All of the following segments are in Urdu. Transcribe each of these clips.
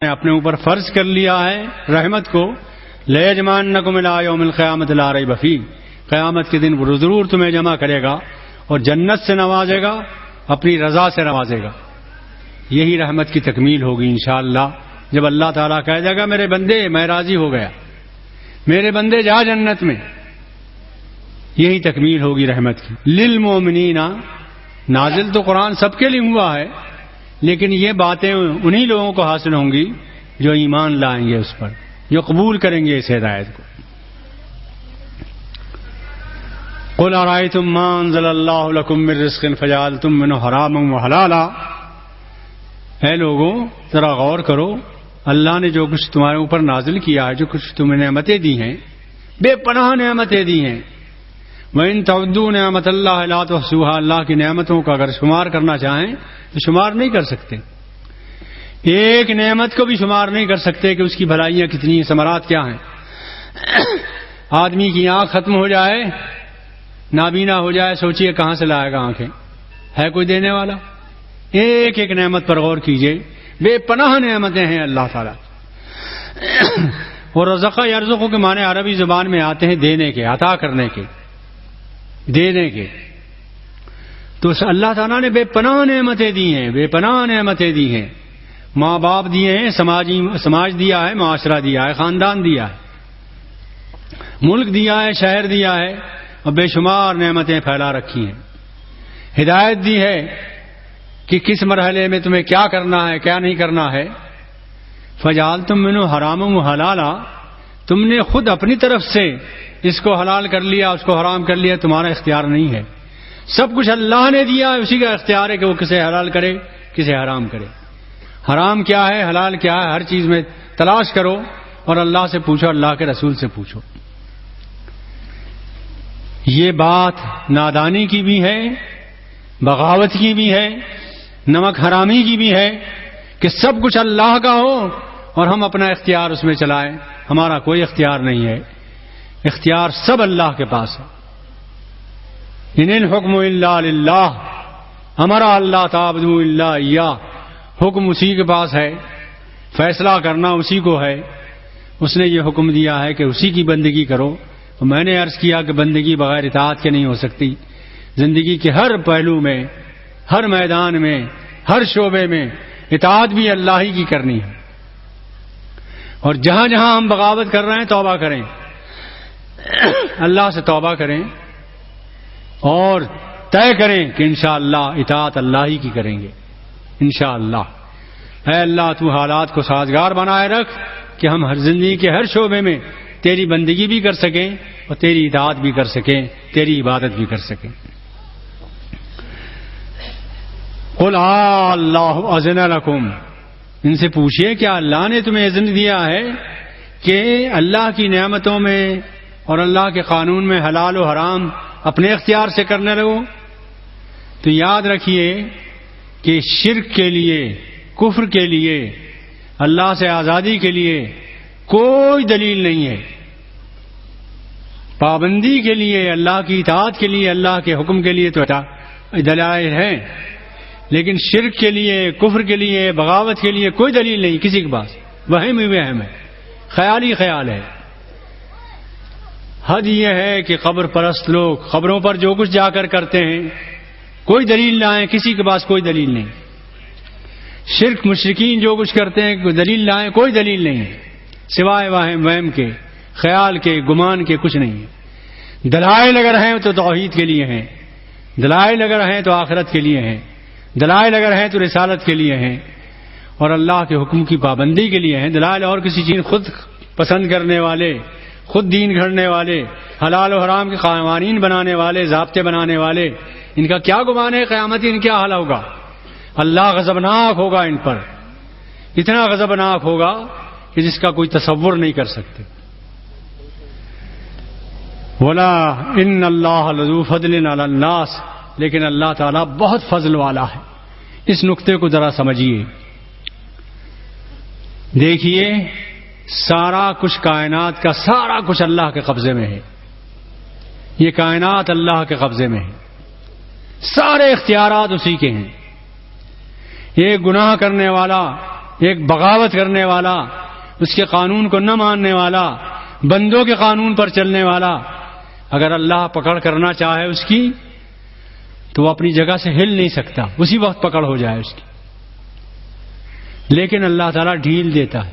نے اپنے اوپر فرض کر لیا ہے رحمت کو، لَيَجْمَعَنَّكُمْ إِلَىٰ يَوْمِ الْقِيَامَةِ لَا رَيْبَ فِيهِ، قیامت کے دن وہ ضرور تمہیں جمع کرے گا اور جنت سے نوازے گا، اپنی رضا سے نوازے گا۔ یہی رحمت کی تکمیل ہوگی انشاءاللہ، جب اللہ تعالیٰ کہہ دے گا میرے بندے میں راضی ہو گیا، میرے بندے جا جنت میں، یہی تکمیل ہوگی رحمت کی۔ للمؤمنین، نازل تو قرآن سب کے لیے ہوا ہے، لیکن یہ باتیں انہی لوگوں کو حاصل ہوں گی جو ایمان لائیں گے اس پر، جو قبول کریں گے اس ہدایت کو۔ قل ارأيتم ما انزل الله لكم من رزق فجعلتم منه حراما وحلالا، اے لوگوں ذرا غور کرو، اللہ نے جو کچھ تمہارے اوپر نازل کیا ہے، جو کچھ تمہیں نعمتیں دی ہیں، بے پناہ نعمتیں دی ہیں، وَإِن تَعُدُّوا نِعْمَتَ اللَّهِ لَا تُحْصُوهَا، اللہ کی نعمتوں کا اگر شمار کرنا چاہیں تو شمار نہیں کر سکتے، ایک نعمت کو بھی شمار نہیں کر سکتے کہ اس کی بھلائیاں کتنی ہیں، ثمرات کیا ہیں۔ آدمی کی آنکھ ختم ہو جائے، نابینا ہو جائے، سوچئے کہاں سے لائے گا آنکھیں، ہے کوئی دینے والا؟ ایک ایک نعمت پر غور کیجئے، بے پناہ نعمتیں ہیں اللہ تعالیٰ۔ اور رزق یرزق کے معنی عربی زبان میں آتے ہیں دینے کے، عطا کرنے کے، دینے کے۔ تو اللہ تعالیٰ نے بے پناہ نعمتیں دی ہیں، بے پناہ نعمتیں دی ہیں، ماں باپ دیے ہیں، سماج دیا ہے، معاشرہ دیا ہے، خاندان دیا ہے، ملک دیا ہے، شہر دیا ہے، اور بے شمار نعمتیں پھیلا رکھی ہیں۔ ہدایت دی ہے کہ کس مرحلے میں تمہیں کیا کرنا ہے، کیا نہیں کرنا ہے۔ فجعلتم منہ حراما وحلالا، تم نے خود اپنی طرف سے اس کو حلال کر لیا، اس کو حرام کر لیا، تمہارا اختیار نہیں ہے، سب کچھ اللہ نے دیا ہے، اسی کا اختیار ہے کہ وہ کسے حلال کرے کسے حرام کرے۔ حرام کیا ہے، حلال کیا ہے، ہر چیز میں تلاش کرو اور اللہ سے پوچھو، اللہ کے رسول سے پوچھو۔ یہ بات نادانی کی بھی ہے، بغاوت کی بھی ہے، نمک حرامی کی بھی ہے کہ سب کچھ اللہ کا ہو اور ہم اپنا اختیار اس میں چلائیں، ہمارا کوئی اختیار نہیں ہے، اختیار سب اللہ کے پاس ہے۔ ان الحکم الا للہ، امرا اللہ تعبدوا الا ایاہ، حکم اسی کے پاس ہے، فیصلہ کرنا اسی کو ہے، اس نے یہ حکم دیا ہے کہ اسی کی بندگی کرو۔ تو میں نے عرض کیا کہ بندگی بغیر اطاعت کے نہیں ہو سکتی، زندگی کے ہر پہلو میں، ہر میدان میں، ہر شعبے میں اطاعت بھی اللہ ہی کی کرنی ہے، اور جہاں جہاں ہم بغاوت کر رہے ہیں توبہ کریں، اللہ سے توبہ کریں اور طے کریں کہ انشاءاللہ اطاعت اللہ ہی کی کریں گے انشاءاللہ۔ اے اللہ تو حالات کو سازگار بنائے رکھ کہ ہم ہر زندگی کے ہر شعبے میں تیری بندگی بھی کر سکیں اور تیری اطاعت بھی کر سکیں، تیری عبادت بھی کر سکیں۔ قل اللہ اذن لکم، ان سے پوچھئے کیا اللہ نے تمہیں اذن دیا ہے کہ اللہ کی نعمتوں میں اور اللہ کے قانون میں حلال و حرام اپنے اختیار سے کرنے لگو؟ تو یاد رکھیے کہ شرک کے لیے، کفر کے لیے، اللہ سے آزادی کے لیے کوئی دلیل نہیں ہے۔ پابندی کے لیے، اللہ کی اطاعت کے لیے، اللہ کے حکم کے لیے تو دلائل ہیں، لیکن شرک کے لیے، کفر کے لیے، بغاوت کے لیے کوئی دلیل نہیں کسی کے پاس، وہم ہی وہم ہے، خیال ہی خیال ہے۔ حد یہ ہے کہ قبر پرست لوگ قبروں پر جو کچھ جا کر کرتے ہیں کوئی دلیل لائیں، کسی کے پاس کوئی دلیل نہیں۔ شرک مشرکین جو کچھ کرتے ہیں کوئی دلیل لائیں، کوئی دلیل نہیں ہے، سوائے وہم کے، خیال کے، گمان کے، کچھ نہیں ہے۔ دلائل اگر ہیں تو توحید کے لیے ہیں، دلائل اگر ہیں تو آخرت کے لیے ہیں، دلائل اگر ہیں تو رسالت کے لیے ہیں اور اللہ کے حکم کی پابندی کے لیے ہیں۔ دلائل اور کسی چیز خود پسند کرنے والے، خود دین گھڑنے والے، حلال و حرام کے قوانین بنانے والے، ضابطے بنانے والے، ان کا کیا گمان ہے قیامت ان کیا حال ہوگا؟ اللہ غضبناک ہوگا ان پر، اتنا غضبناک ہوگا کہ جس کا کوئی تصور نہیں کر سکتے۔ ولا ان اللہ لذو فضل علی الناس، لیکن اللہ تعالیٰ بہت فضل والا ہے۔ اس نقطے کو ذرا سمجھیے، دیکھیے سارا کچھ کائنات کا سارا کچھ اللہ کے قبضے میں ہے، یہ کائنات اللہ کے قبضے میں ہے، سارے اختیارات اسی کے ہیں۔ ایک گناہ کرنے والا، ایک بغاوت کرنے والا، اس کے قانون کو نہ ماننے والا، بندوں کے قانون پر چلنے والا، اگر اللہ پکڑ کرنا چاہے اس کی تو وہ اپنی جگہ سے ہل نہیں سکتا، اسی وقت پکڑ ہو جائے اس کی. لیکن اللہ تعالیٰ ڈھیل دیتا ہے،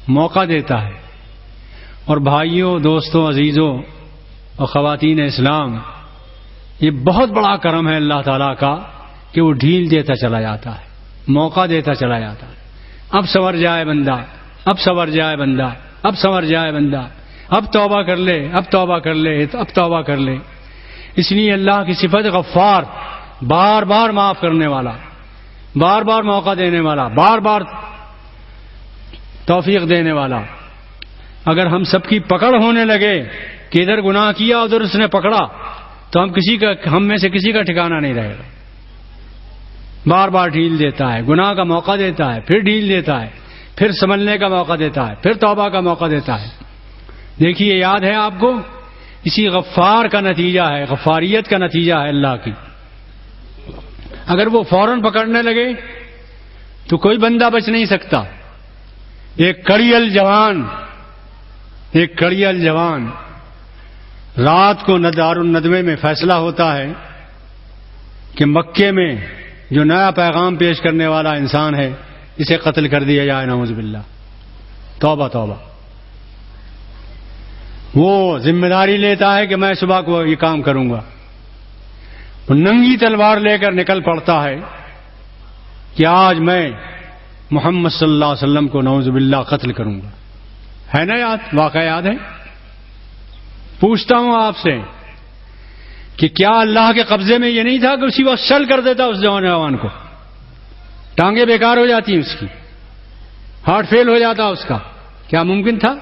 موقع دیتا ہے. اور بھائیوں، دوستوں، عزیزوں اور خواتین اسلام، یہ بہت بڑا کرم ہے اللہ تعالیٰ کا کہ وہ ڈھیل دیتا چلا جاتا ہے، موقع دیتا چلا جاتا ہے. اب سنور جائے بندہ، اب سنور جائے بندہ، اب سنور جائے بندہ، اب توبہ کر لے، اب توبہ کر لے، اب توبہ کر لے. اس لیے اللہ کی صفت غفار، بار بار معاف کرنے والا، بار بار موقع دینے والا، بار بار توفیق دینے والا. اگر ہم سب کی پکڑ ہونے لگے کہ ادھر گناہ کیا ادھر اس نے پکڑا تو ہم میں سے کسی کا ٹھکانہ نہیں رہے گا. بار بار ڈھیل دیتا ہے، گناہ کا موقع دیتا ہے، پھر ڈھیل دیتا ہے، پھر سنبھلنے کا موقع دیتا ہے، پھر توبہ کا موقع دیتا ہے. دیکھیے، یاد ہے آپ کو، اسی غفار کا نتیجہ ہے، غفاریت کا نتیجہ ہے اللہ کی. اگر وہ فوراً پکڑنے لگے تو کوئی بندہ بچ نہیں سکتا. ایک کڑیل جوان رات کو دار الندوے میں فیصلہ ہوتا ہے کہ مکے میں جو نیا پیغام پیش کرنے والا انسان ہے اسے قتل کر دیا جائے، نعوذ باللہ. توبہ توبہ. وہ ذمہ داری لیتا ہے کہ میں صبح کو یہ کام کروں گا. وہ ننگی تلوار لے کر نکل پڑتا ہے کہ آج میں محمد صلی اللہ علیہ وسلم کو نعوذ باللہ قتل کروں گا. ہے نا یاد؟ واقعہ یاد ہے؟ پوچھتا ہوں آپ سے کہ کیا اللہ کے قبضے میں یہ نہیں تھا کہ اسی وقت شل کر دیتا اس جوان کو؟ ٹانگیں بیکار ہو جاتی اس کی، ہارٹ فیل ہو جاتا اس کا. کیا ممکن تھا؟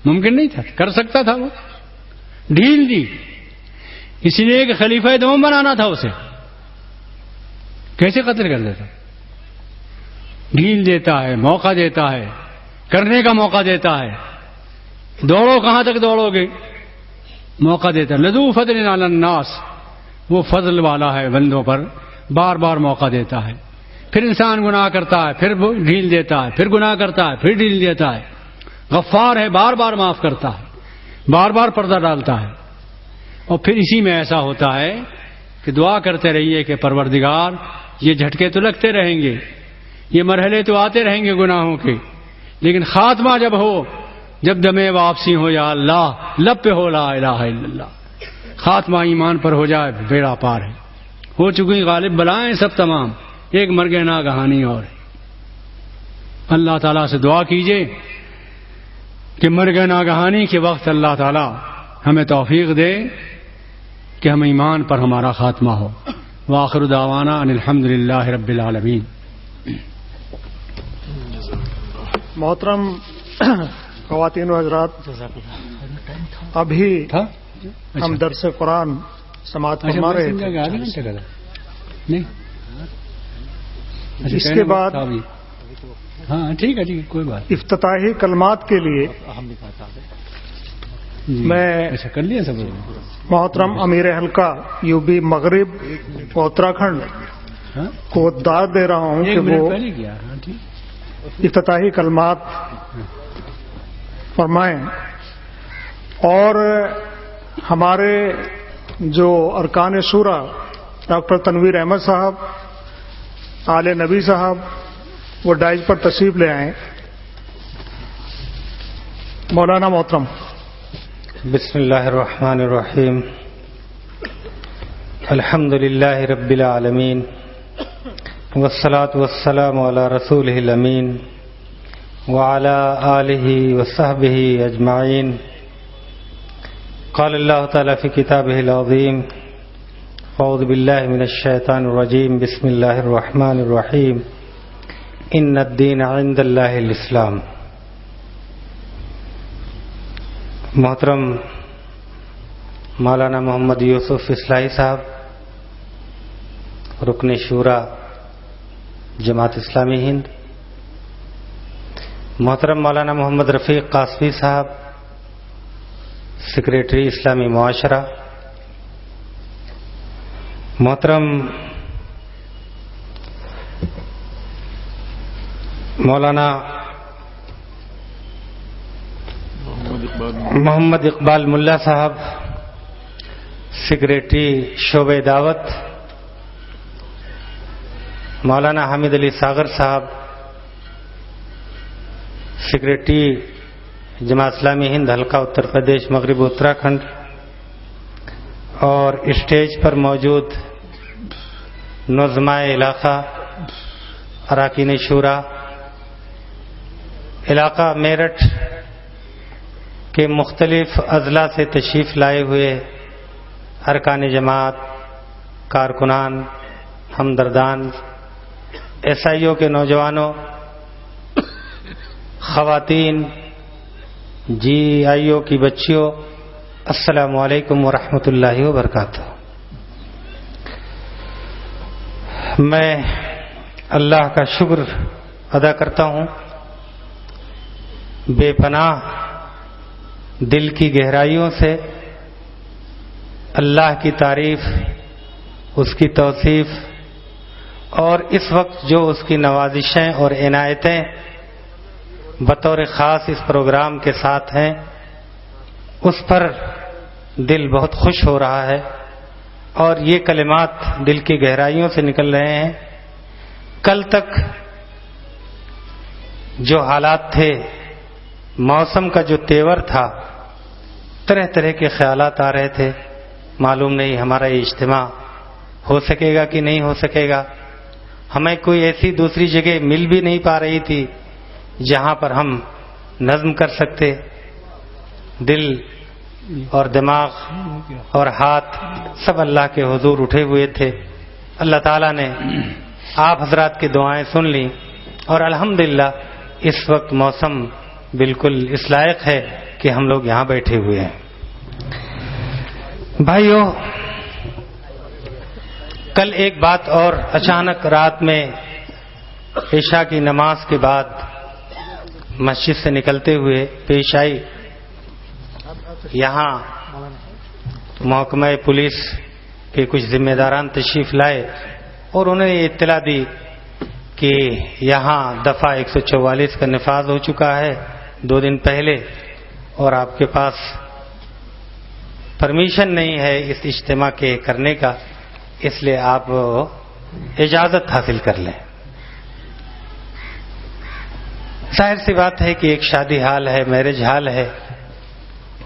ممکن نہیں تھا. کر سکتا تھا. وہ ڈھیل دی، اس لیے کہ خلیفہ دوم بنانا تھا اسے. کیسے قتل کر دیتا؟ ڈھیل دیتا ہے، موقع دیتا ہے، کرنے کا موقع دیتا ہے. دوڑو، کہاں تک دوڑو گے؟ موقع دیتا ہے. لذو فضل علی الناس، وہ فضل والا ہے بندوں پر، بار بار موقع دیتا ہے. پھر انسان گناہ کرتا ہے، پھر ڈھیل دیتا ہے، پھر گناہ کرتا ہے، پھر ڈھیل دیتا ہے. غفار ہے، بار بار معاف کرتا ہے، بار بار پردہ ڈالتا ہے. اور پھر اسی میں ایسا ہوتا ہے کہ دعا کرتے رہیے کہ پروردگار، یہ جھٹکے تو لگتے رہیں گے، یہ مرحلے تو آتے رہیں گے گناہوں کے، لیکن خاتمہ جب ہو، جب دمے واپسی ہو، یا اللہ لب پہ ہو لا الہ الا اللہ، خاتمہ ایمان پر ہو جائے، بیڑا پار ہے. ہو چکی غالب بلائیں سب تمام، ایک مرگ ناگہانی اور ہے. اللہ تعالیٰ سے دعا کیجئے کہ مرگ ناگہانی کے وقت اللہ تعالیٰ ہمیں توفیق دے کہ ہم ایمان پر ہمارا خاتمہ ہو. وآخر دعوانا ان الحمدللہ رب العالمین. محترم خواتین و حضرات، ابھی ہم درس قرآن سماعت فرما رہے تھے. اس کے بعد ہاں ٹھیک ہے کوئی بات. افتتاحی کلمات کے لیے میں محترم امیر حلقہ یو پی مغرب اتراکھنڈ کو دعوت دے رہا ہوں کہ وہ افتتاحی کلمات فرمائیں. اور ہمارے جو ارکان شورا ڈاکٹر تنویر احمد صاحب، آل نبی صاحب، وہ ڈائز پر تشریف لے آئیں. مولانا محترم. بسم اللہ الرحمن الرحیم. الحمد للہ رب العالمین والصلاة والسلام علی رسولہ الامین وعلی آلہ وصحبہ اجمعین. قال اللہ تعالی فی کتابہ العظیم اعوذ باللہ من الشیطان الرجیم بسم اللہ الرحمن الرحیم ان الدین عند اللہ الاسلام. محترم مولانا محمد یوسف اصلاحی صاحب، رکن شورا جماعت اسلامی ہند، محترم مولانا محمد رفیق قاسمی صاحب، سیکریٹری اسلامی معاشرہ، محترم مولانا محمد اقبال ملا صاحب سیکریٹری شعبہ دعوت، مولانا حامد علی ساغر صاحب سیکریٹری جماعت اسلامی ہند حلقہ اتر پردیش مغرب اتراکھنڈ، اور اسٹیج پر موجود نظمائے علاقہ، اراکین شورا، علاقہ میرٹھ کے مختلف اضلاع سے تشریف لائے ہوئے ارکان جماعت، کارکنان، ہمدردان، ایس آئی او کے نوجوانوں، خواتین، جی آئی او کی بچیوں، السلام علیکم ورحمۃ اللہ وبرکاتہ۔ میں اللہ کا شکر ادا کرتا ہوں، بے پناہ دل کی گہرائیوں سے اللہ کی تعریف، اس کی توصیف، اور اس وقت جو اس کی نوازشیں اور عنایتیں بطور خاص اس پروگرام کے ساتھ ہیں، اس پر دل بہت خوش ہو رہا ہے، اور یہ کلمات دل کی گہرائیوں سے نکل رہے ہیں۔ کل تک جو حالات تھے، موسم کا جو تیور تھا، طرح طرح کے خیالات آ رہے تھے، معلوم نہیں ہمارا یہ اجتماع ہو سکے گا کہ نہیں ہو سکے گا۔ ہمیں کوئی ایسی دوسری جگہ مل بھی نہیں پا رہی تھی جہاں پر ہم نظم کر سکتے۔ دل اور دماغ اور ہاتھ سب اللہ کے حضور اٹھے ہوئے تھے۔ اللہ تعالیٰ نے آپ حضرات کی دعائیں سن لیں، اور الحمدللہ اس وقت موسم بالکل اس لائق ہے کہ ہم لوگ یہاں بیٹھے ہوئے ہیں۔ بھائیو، کل ایک بات اور اچانک رات میں عشاء کی نماز کے بعد مسجد سے نکلتے ہوئے پیش آئی۔ یہاں محکمہ پولیس کے کچھ ذمہ داران تشریف لائے اور انہوں نے اطلاع دی کہ یہاں دفعہ 144 کا نفاذ ہو چکا ہے 2 دن پہلے، اور آپ کے پاس پرمیشن نہیں ہے اس اجتماع کے کرنے کا، اس لیے آپ اجازت حاصل کر لیں۔ ظاہر سی بات ہے کہ ایک شادی ہال ہے، میرج ہال ہے،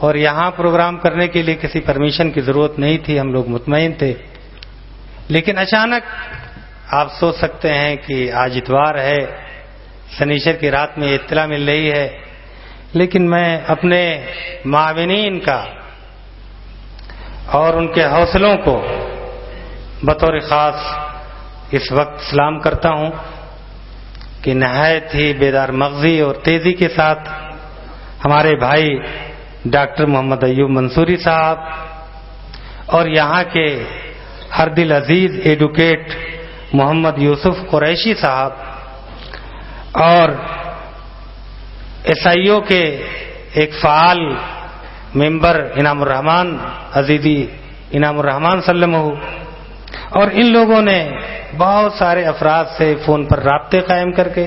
اور یہاں پروگرام کرنے کے لیے کسی پرمیشن کی ضرورت نہیں تھی، ہم لوگ مطمئن تھے۔ لیکن اچانک آپ سوچ سکتے ہیں کہ آج اتوار ہے، شنیچر کی رات میں اطلاع مل رہی ہے، لیکن میں اپنے معاونین کا اور ان کے حوصلوں کو بطور خاص اس وقت سلام کرتا ہوں کہ نہایت ہی بیدار مغزی اور تیزی کے ساتھ ہمارے بھائی ڈاکٹر محمد ایوب منصوری صاحب اور یہاں کے ہر دل عزیز ایڈوکیٹ محمد یوسف قریشی صاحب اور ایس آئی او کے ایک فعال ممبر انعام الرحمان عزیزی انعام الرحمان سلمہ، اور ان لوگوں نے بہت سارے افراد سے فون پر رابطے قائم کر کے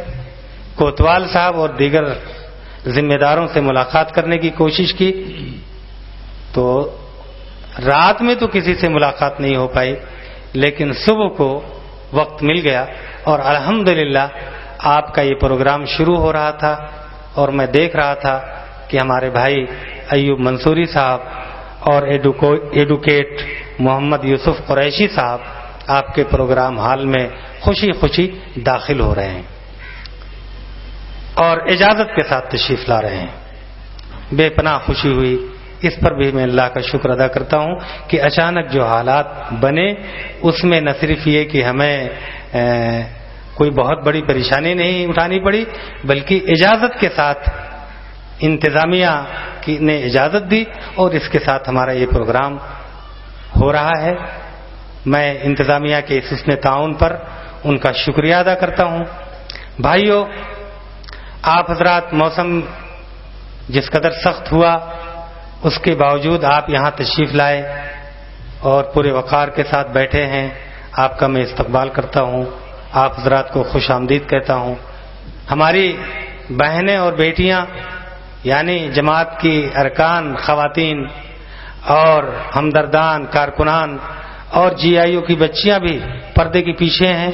کوتوال صاحب اور دیگر ذمہ داروں سے ملاقات کرنے کی کوشش کی، تو رات میں تو کسی سے ملاقات نہیں ہو پائی، لیکن صبح کو وقت مل گیا اور الحمدللہ آپ کا یہ پروگرام شروع ہو رہا تھا، اور میں دیکھ رہا تھا کہ ہمارے بھائی ایوب منصوری صاحب اور ایڈوکیٹ محمد یوسف قریشی صاحب آپ کے پروگرام ہال میں خوشی خوشی داخل ہو رہے ہیں اور اجازت کے ساتھ تشریف لا رہے ہیں۔ بے پناہ خوشی ہوئی، اس پر بھی میں اللہ کا شکر ادا کرتا ہوں کہ اچانک جو حالات بنے اس میں نہ صرف یہ کہ ہمیں کوئی بہت بڑی پریشانی نہیں اٹھانی پڑی، بلکہ اجازت کے ساتھ انتظامیہ نے اجازت دی اور اس کے ساتھ ہمارا یہ پروگرام ہو رہا ہے۔ میں انتظامیہ کے اس حسن تعاون پر ان کا شکریہ ادا کرتا ہوں۔ بھائیو، آپ حضرات موسم جس قدر سخت ہوا اس کے باوجود آپ یہاں تشریف لائے اور پورے وقار کے ساتھ بیٹھے ہیں، آپ کا میں استقبال کرتا ہوں، آپ حضرات کو خوش آمدید کہتا ہوں۔ ہماری بہنیں اور بیٹیاں یعنی جماعت کی ارکان خواتین اور ہمدردان کارکنان اور جی آئی او کی بچیاں بھی پردے کے پیچھے ہیں.